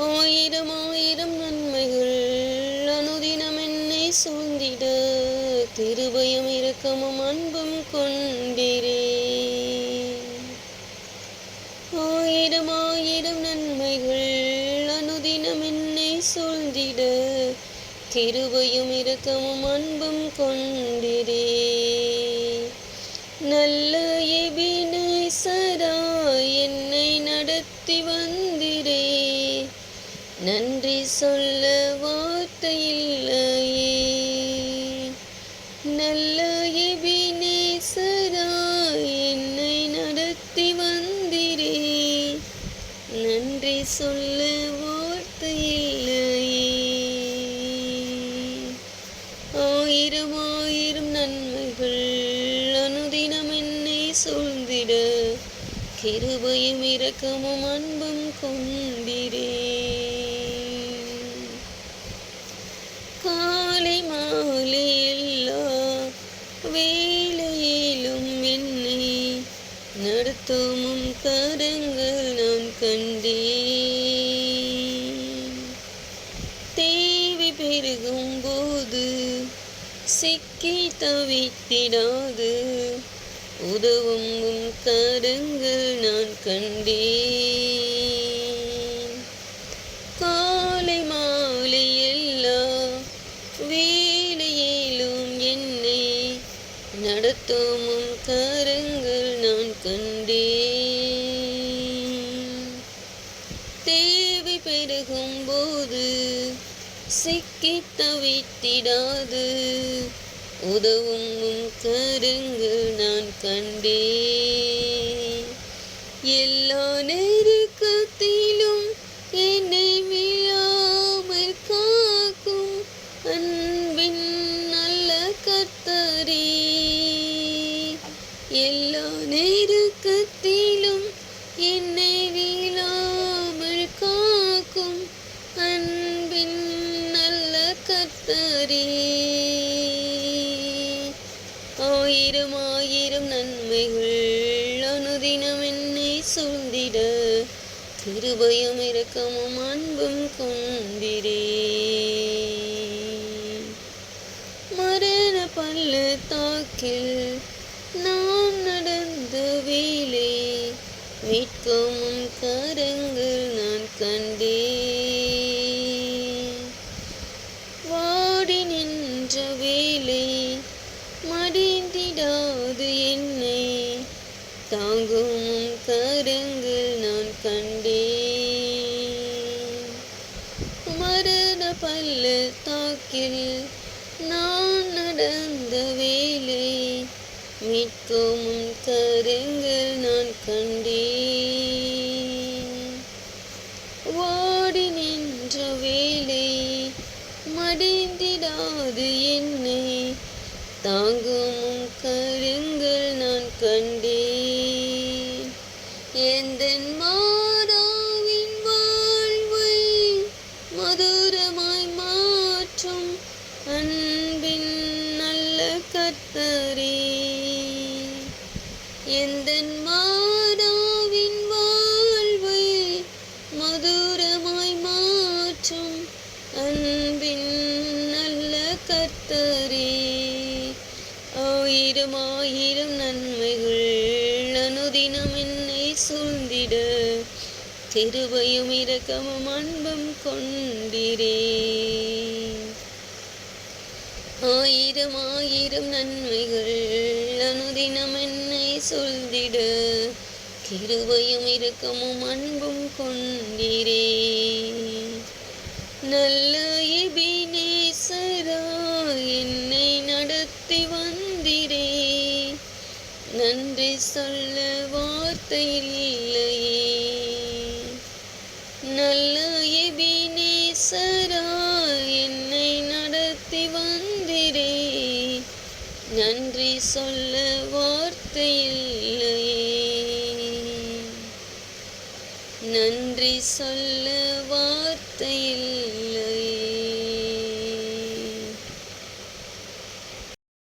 ஆயிரம் ஆயிரம் நன்மைகள் அனுதினம் என்னை சூழ்ந்திட, கிருபையும் இரக்கமும் அன்பும் கொண்டிரே. ஆயிரம் ஆயிரம் நன்மைகள் அனுதினம் என்னை சூழ்ந்திட, கிருபையும் இரக்கமும் அன்பும் கொண்டிரே. நல்ல எபினேசராய் என்னை நடத்தி வந்திரே, நன்றி சொல்ல வார்த்தையில்லையே. நல்ல எபினேசராய் என்னை நடத்தி வந்திரே, நன்றி சொல்ல வார்த்தையில்லையே. ஆயிரம் ஆயிரம் நன்மைகள் அனுதினம் என்னை சூழ்ந்திட, கிருபையும் இரக்கமும் அன்பும் கொண்டிரே. காலை மாலை எல்லா வேளையிலும் என்னை நடத்தும் கரங்கள் நான் கண்டேன். தேவை பெருகும் போது சிக்கி தவித்திடாது உதவும் கரங்கள் நான் கண்டேன். காலை மாலை எல்லா வேளையிலும் என்னை நடத்தும் கரங்கள் நான் கண்டேன். தேவை பெருகும் போது சிக்கி தவித்திடாது உதவும் கரங்கள் நான் கண்டேன். எல்லா நெருக்கத்திலும் என்னை விழாமல் காக்கும் அன்பின் நல்ல கர்த்தரே. எல்லா நெருக்கத்திலும் என்னை விழாமல் காக்கும் அன்பின் நல்ல கர்த்தரே. ஆயிரம் ஆயிரம் நன்மைகள் அனுதினம் என்னை சூழ்ந்திட, கிருபையும் இரக்கமும் அன்பும் கொண்டிரே. மரண பள்ளத்தாக்கில் நான் நடந்த வேளை, மீட்கும் கரங்கள் நான் கண்டேன். வாடி நின்ற வேளை மடிந்திடாது என்னை தாங்கும் கரங்கள் நான் கண்டேன். மரண பள்ளத்தாக்கில் நான் நடந்த வேளை, மீட்கும் கரங்கள் நான் கண்டேன். வாடி நின்ற வேளை மடிந்திடாது என்னை தாங்கும் கரங்கள் நான் கண்டேன். எந்தன் மாதாவின் வாழ்வை மதுரமாய் மாற்றும் அன்பின் நல்ல கர்த்தரே. எந்தன் மாதாவின் வாழ்வை மதுரமாய் மாற்றும் அன்பின் நல்ல கர்த்தரே. ஆயிரம் ஆயிரம் நன்மைகள் அனுதினம் என்னை சூழ்ந்திட, கிருபையும் இரக்கமும் அன்பும் கொண்டிரே. ஆயிரம் ஆயிரம் நன்மைகள் அனுதினம் என்னை சூழ்ந்திட, கிருபையும் இரக்கமும் அன்பும் கொண்டிரே. நல்ல எபினேசராய் என்னை நடத்தி வந்திரே, நன்றி சொல்ல வார்த்தையில்லையே. நல்ல எபினேசராய் என்னை நடத்தி வந்திரே, நன்றி சொல்ல வார்த்தையில்லையே. நன்றி சொல்ல